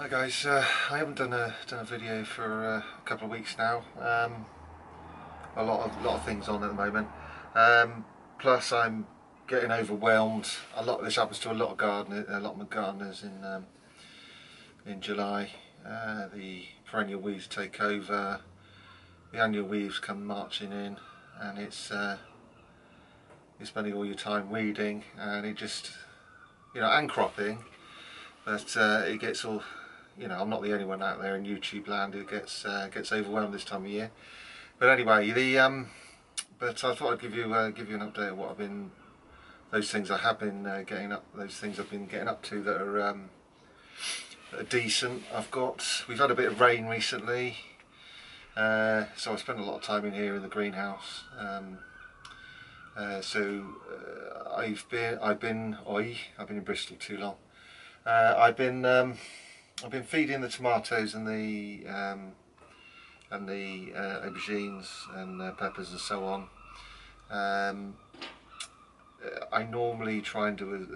Hi guys, I haven't done a video for a couple of weeks now. A lot of things on at the moment. Plus, I'm getting overwhelmed. This happens to a lot of allotment gardeners in July. The perennial weeds take over. The annual weeds come marching in, and you're spending all your time weeding, and it just, and cropping. But it gets all. I'm not the only one out there in YouTube land who gets overwhelmed this time of year. But anyway, but I thought I'd give you an update of what I've been, those things I have been those things I've been getting up to that are decent. We've had a bit of rain recently, so I spent a lot of time in here in the greenhouse. I've been in Bristol too long. I've been feeding the tomatoes and the aubergines and peppers and so on. I normally try and do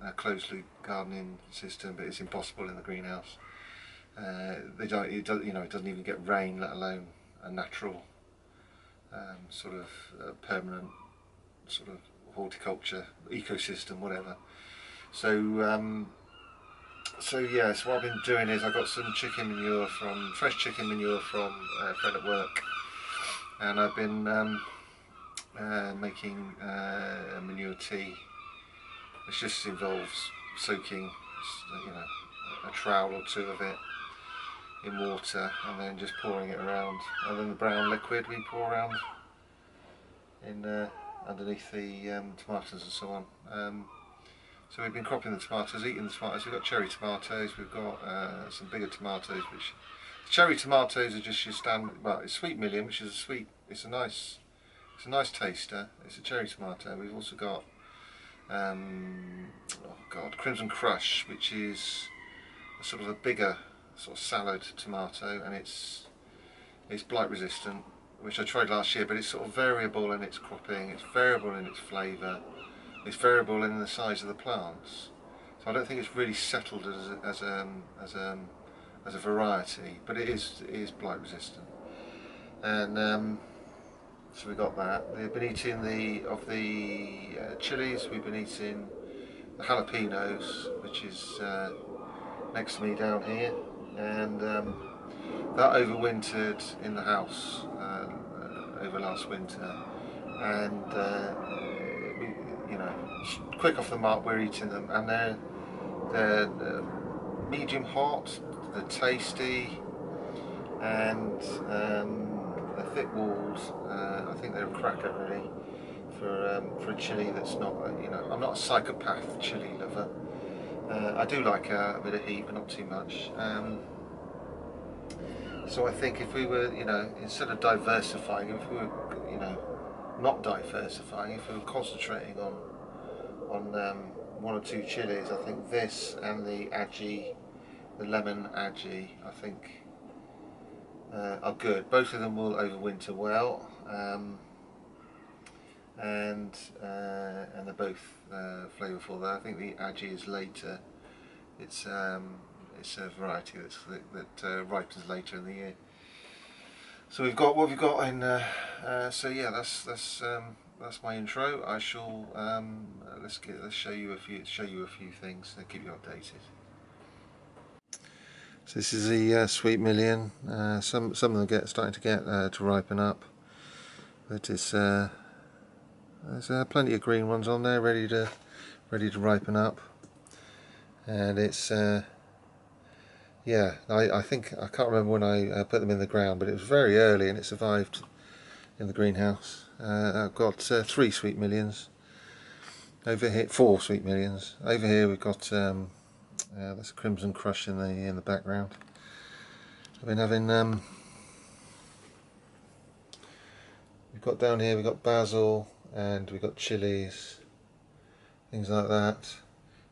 a closed loop gardening system, but it's impossible in the greenhouse. It doesn't even get rain, let alone a natural permanent sort of horticulture ecosystem, whatever. So what I've been doing is I got some fresh chicken manure from a friend at work, and I've been making a manure tea, which just involves soaking, a trowel or two of it in water, and then just pouring it around, and then the brown liquid we pour around in underneath the tomatoes and so on. So we've been cropping the tomatoes, eating the tomatoes. We've got cherry tomatoes, we've got some bigger tomatoes, which the cherry tomatoes are just your standard. Well, it's sweet million, which is it's a nice taster. It's a cherry tomato. We've also got Crimson Crush, which is a bigger sort of salad tomato, and it's blight resistant, which I tried last year, but it's sort of variable in its cropping, it's variable in its flavour. It's variable in the size of the plants, so I don't think it's really settled as a variety, but it is blight resistant. And so we got that. We've been eating the chilies. We've been eating the jalapenos, which is next to me down here, and that overwintered in the house over last winter, and quick off the mark, we're eating them, and they're medium hot, they're tasty, and they're thick walls. I think they're a cracker really for a chilli that's not, I'm not a psychopath chilli lover. I do like a bit of heat, but not too much. So I think if we were, instead of diversifying, if we were, not diversifying, if we were concentrating on one or two chilies, I think this and the lemon adji, I think are good. Both of them will overwinter well, and they're both flavourful. I think the adji is later. It's a variety that ripens later in the year. So we've got what we've got in. So yeah, that's my intro. I shall let's show you a few things and keep you updated. So this is the sweet million. Some of them starting to get to ripen up, but there's plenty of green ones on there ready to ripen up, and it's. Yeah, I think, I can't remember when I put them in the ground, but it was very early and it survived in the greenhouse. I've got 3 sweet millions over here, 4 sweet millions over here. We've got that's a Crimson Crush in the background. I've been having we've got down here, we've got basil and we've got chilies, things like that,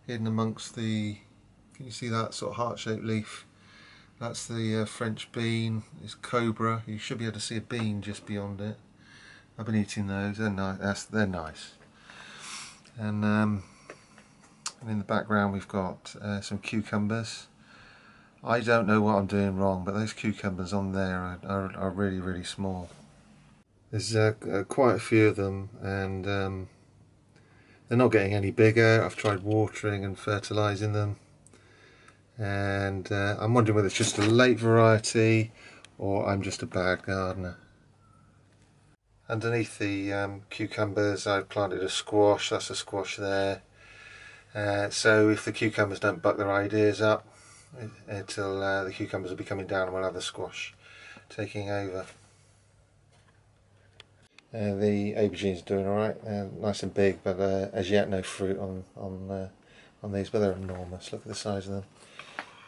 hidden amongst the. Can you see that sort of heart-shaped leaf? That's the French bean. It's cobra. You should be able to see a bean just beyond it. I've been eating those. They're nice. They're nice. And in the background we've got some cucumbers. I don't know what I'm doing wrong, but those cucumbers on there are really, really small. There's quite a few of them, and they're not getting any bigger. I've tried watering and fertilising them, and I'm wondering whether it's just a late variety or I'm just a bad gardener. Underneath the cucumbers I've planted a squash. That's a squash there. So if the cucumbers don't buck their ideas up until the cucumbers will be coming down, and we'll have the squash taking over. The aubergines are doing alright, nice and big, but as yet no fruit on these, but they're enormous. Look at the size of them.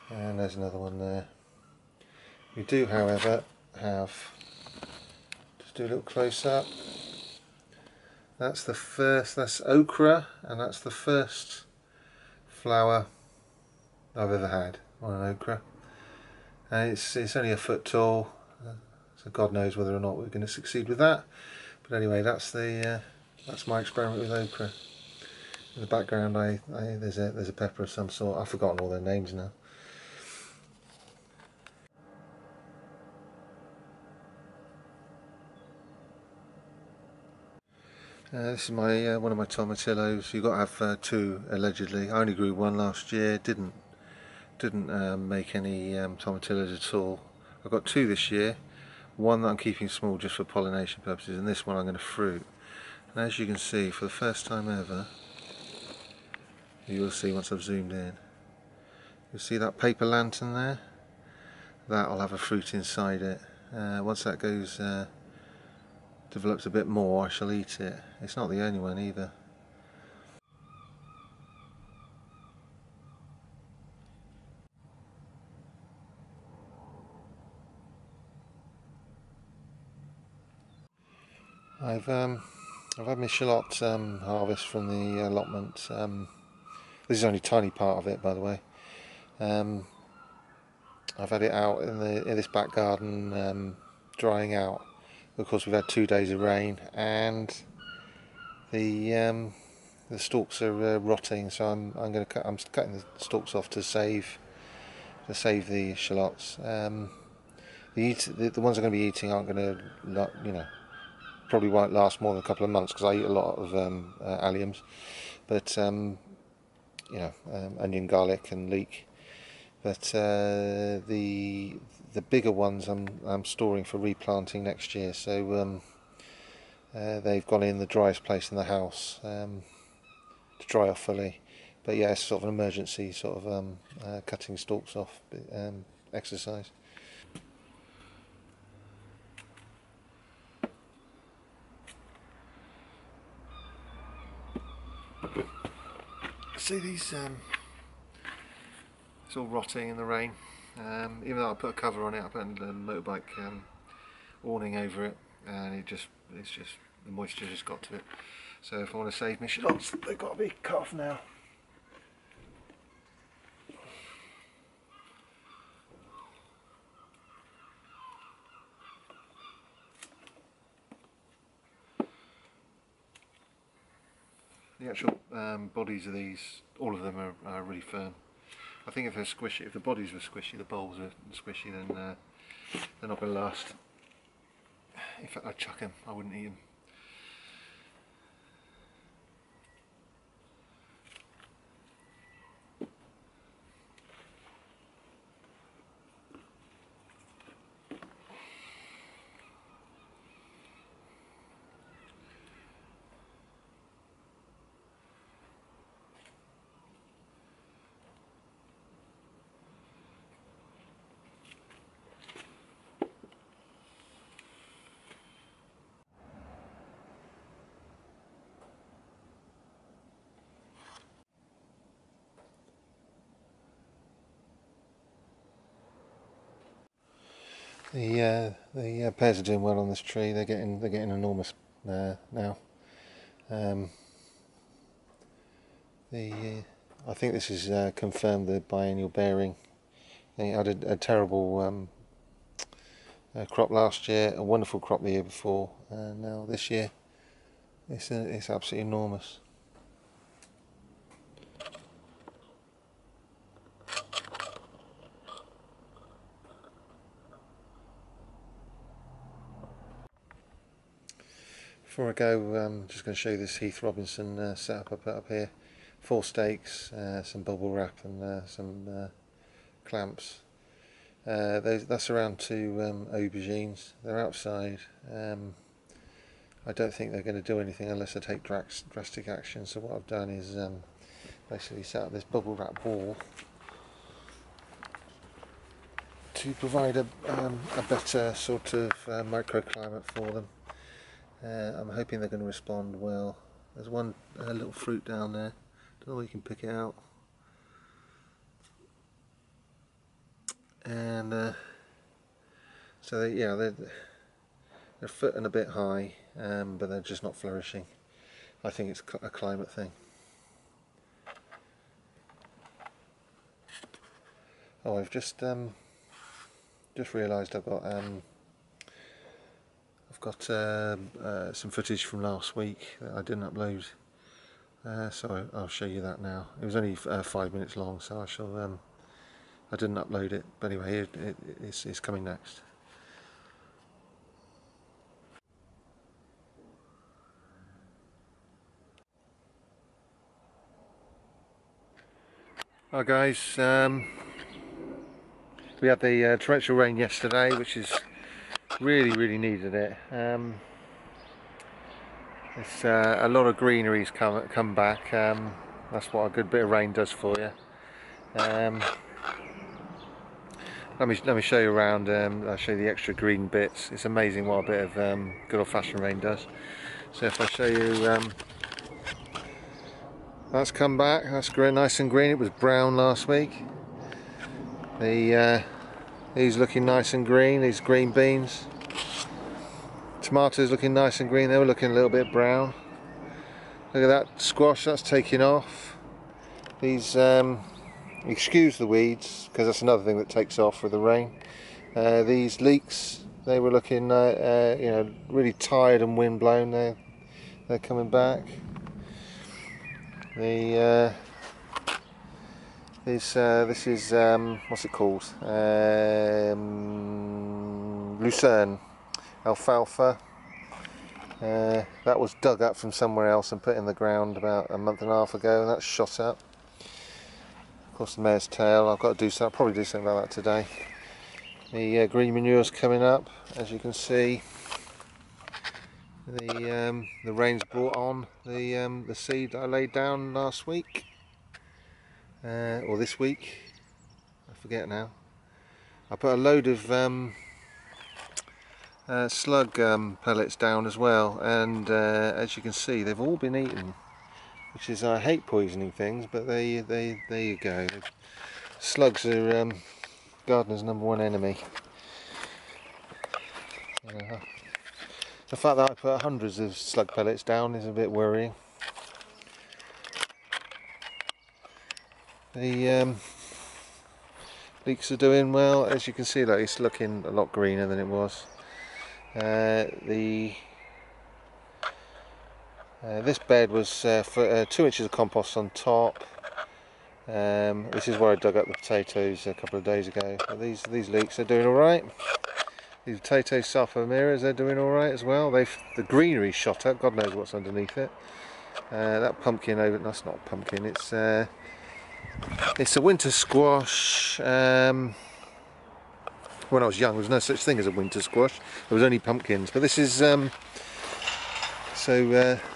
And there's another one there. We do, however, have, just do a little close up. That's the first, that's okra, and that's the first flower I've ever had on an okra. And it's only a foot tall, so God knows whether or not we're going to succeed with that. But anyway, that's my experiment with okra. In the background, there's a pepper of some sort. I've forgotten all their names now. This is my one of my tomatillos. You've got to have two allegedly. I only grew one last year. Didn't make any tomatillos at all. I've got two this year. One that I'm keeping small just for pollination purposes, and this one I'm going to fruit. And as you can see, for the first time ever, you will see once I've zoomed in. You'll see that paper lantern there. That'll have a fruit inside it. Once that goes develops a bit more, I shall eat it. It's not the only one either. I've had my shallot harvest from the allotment. This is only a tiny part of it, by the way. I've had it out in this back garden, drying out. Of course, we've had 2 days of rain, and the stalks are rotting. So I'm cutting the stalks off to save the shallots. The ones I'm going to be eating aren't going to, probably won't last more than a couple of months because I eat a lot of alliums, but onion, garlic, and leek. But the bigger ones I'm storing for replanting next year. So they've gone in the driest place in the house to dry off fully. But yeah, it's sort of an emergency sort of cutting stalks off exercise. See these, it's all rotting in the rain. Even though I put a cover on it, I put a motorbike awning over it, and it's just the moisture just got to it. So if I want to save my shallots, they've got to be cut off now. The actual bodies of these, all of them are really firm. I think if they're squishy, if the bodies were squishy, the bulbs are squishy, then they're not going to last. In fact, I'd chuck them, I wouldn't eat them. The pears are doing well on this tree. They're getting enormous now. Um, I think this has confirmed the biennial bearing. I had a terrible crop last year, a wonderful crop the year before, and now this year it's absolutely enormous. Before I go, I'm just going to show you this Heath Robinson setup I put up here. 4 stakes, some bubble wrap and some clamps. That's around 2 aubergines. They're outside. I don't think they're going to do anything unless I take drastic action. So what I've done is basically set up this bubble wrap wall to provide a better sort of microclimate for them. I'm hoping they're going to respond well. There's one little fruit down there. Don't know if you can pick it out. And so they're a foot and a bit high, but they're just not flourishing. I think it's a climate thing. Oh, I've just realised I've got some footage from last week that I didn't upload, so I'll show you that now. It was only 5 minutes long, so I didn't upload it, but anyway, it's coming next. Hi guys, we had the torrential rain yesterday, which is really needed it. It's a lot of greenery's come back. That's what a good bit of rain does for you. Let me show you around. I'll show you the extra green bits. It's amazing what a bit of good old-fashioned rain does. So if I show you, that's come back. That's green, nice and green. It was brown last week. These looking nice and green. These green beans. Tomatoes looking nice and green. They were looking a little bit brown. Look at that squash. That's taking off. These. Excuse the weeds, because that's another thing that takes off with the rain. These leeks, they were looking, you know, really tired and windblown. They're coming back. This is what's it called? Lucerne alfalfa. That was dug up from somewhere else and put in the ground about a month and a half ago, and that's shot up. Of course, the mare's tail. I've got to do something. I'll probably do something about that today. The green manure's coming up, as you can see. The rain's brought on the seed that I laid down last week, or this week. I forget now. I put a load of slug pellets down as well, and as you can see, they've all been eaten. Which is, I hate poisoning things, but there you go. Slugs are gardeners' #1 enemy. The fact that I put hundreds of slug pellets down is a bit worrying. The leeks are doing well, as you can see. Like, it's looking a lot greener than it was. This bed was for 2 inches of compost on top. This is where I dug up the potatoes a couple of days ago. But these leeks are doing all right. These potato sapphires, they're doing all right as well. The greenery shot up. God knows what's underneath it. That pumpkin over, that's not a pumpkin. It's a winter squash. When I was young, there was no such thing as a winter squash. There was only pumpkins. But this is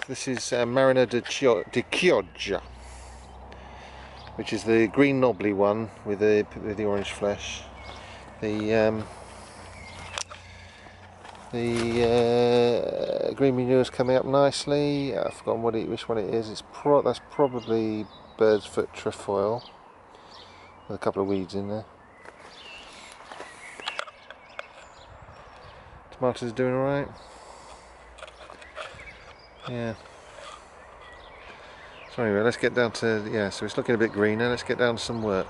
this is Marina de Chioggia, which is the green knobbly one with the orange flesh. The green manure is coming up nicely. I've forgotten which one it is. That's probably bird's foot trefoil with a couple of weeds in there. Tomatoes doing all right. Yeah. So anyway, let's get down to, yeah, so it's looking a bit greener. Let's get down to some work.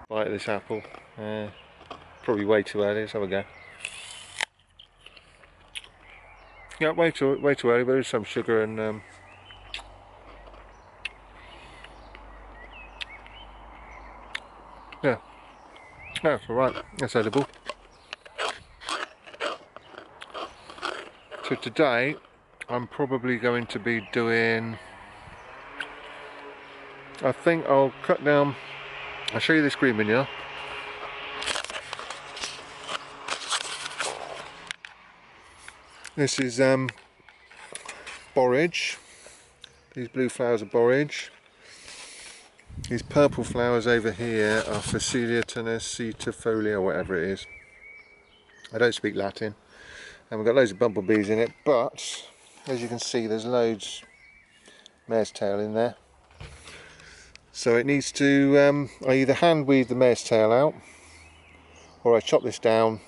Bite of this apple. Probably way too early. Let's have a go. Yeah, way too early, but there's some sugar and yeah. That's alright, that's edible. So today I'm probably going to be doing, I think I'll cut down, I'll show you this green manure. This is borage. These blue flowers are borage. These purple flowers over here are Phacelia tenacetifolia, or whatever it is. I don't speak Latin. And we've got loads of bumblebees in it, but as you can see there's loads mare's tail in there. So it needs to, I either hand weed the mare's tail out, or I chop this down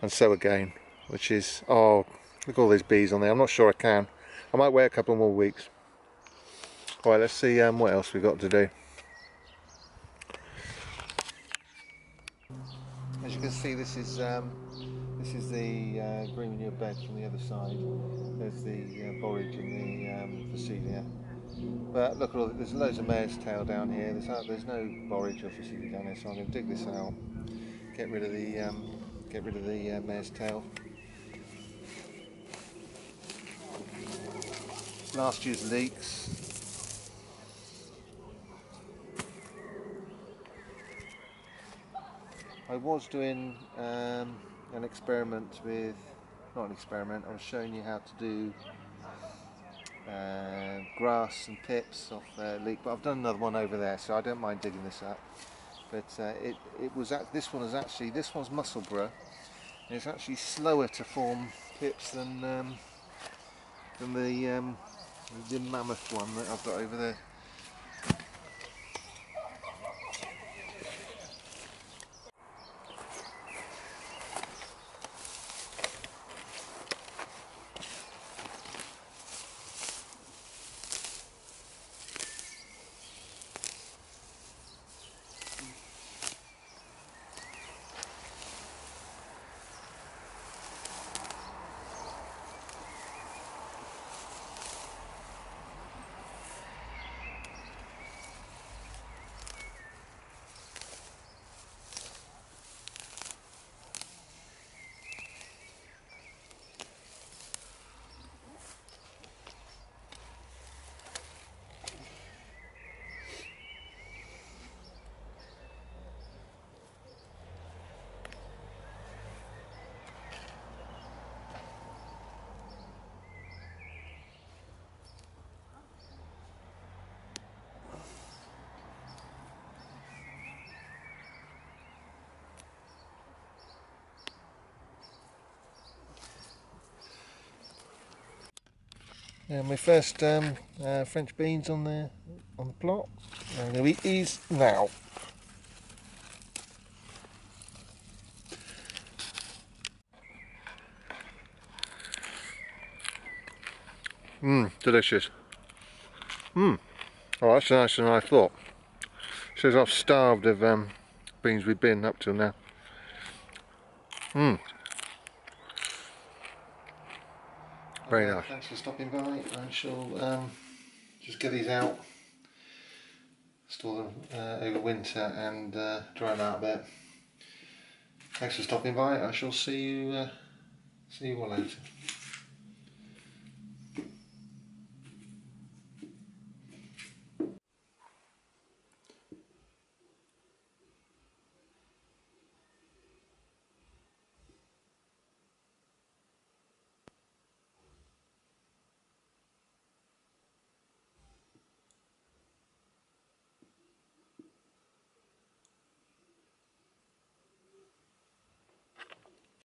and sow again, which is, oh, look at all these bees on there. I'm not sure I can. I might wait a couple more weeks. Alright, let's see what else we've got to do. As you can see, this is the green manure bed from the other side. There's the borage and the Phacelia. But look at all, there's loads of mare's tail down here. There's no borage or Phacelia down here, so I'm going to dig this out, get rid of the mare's tail. Last year's leeks. I was doing an experiment with, not an experiment, I was showing you how to do grass and pips off leek, but I've done another one over there, so I don't mind digging this up. But this one's Musselburgh, and it's actually slower to form pips than the mammoth one that I've got over there. Yeah, my first French beans on the plot. I'm going to eat these now. Delicious. Oh, that's nicer than I thought. Says I've starved of beans with bin up till now. Very nice. Thanks for stopping by. I shall just get these out, store them over winter, and dry them out a bit. Thanks for stopping by. I shall see you all later.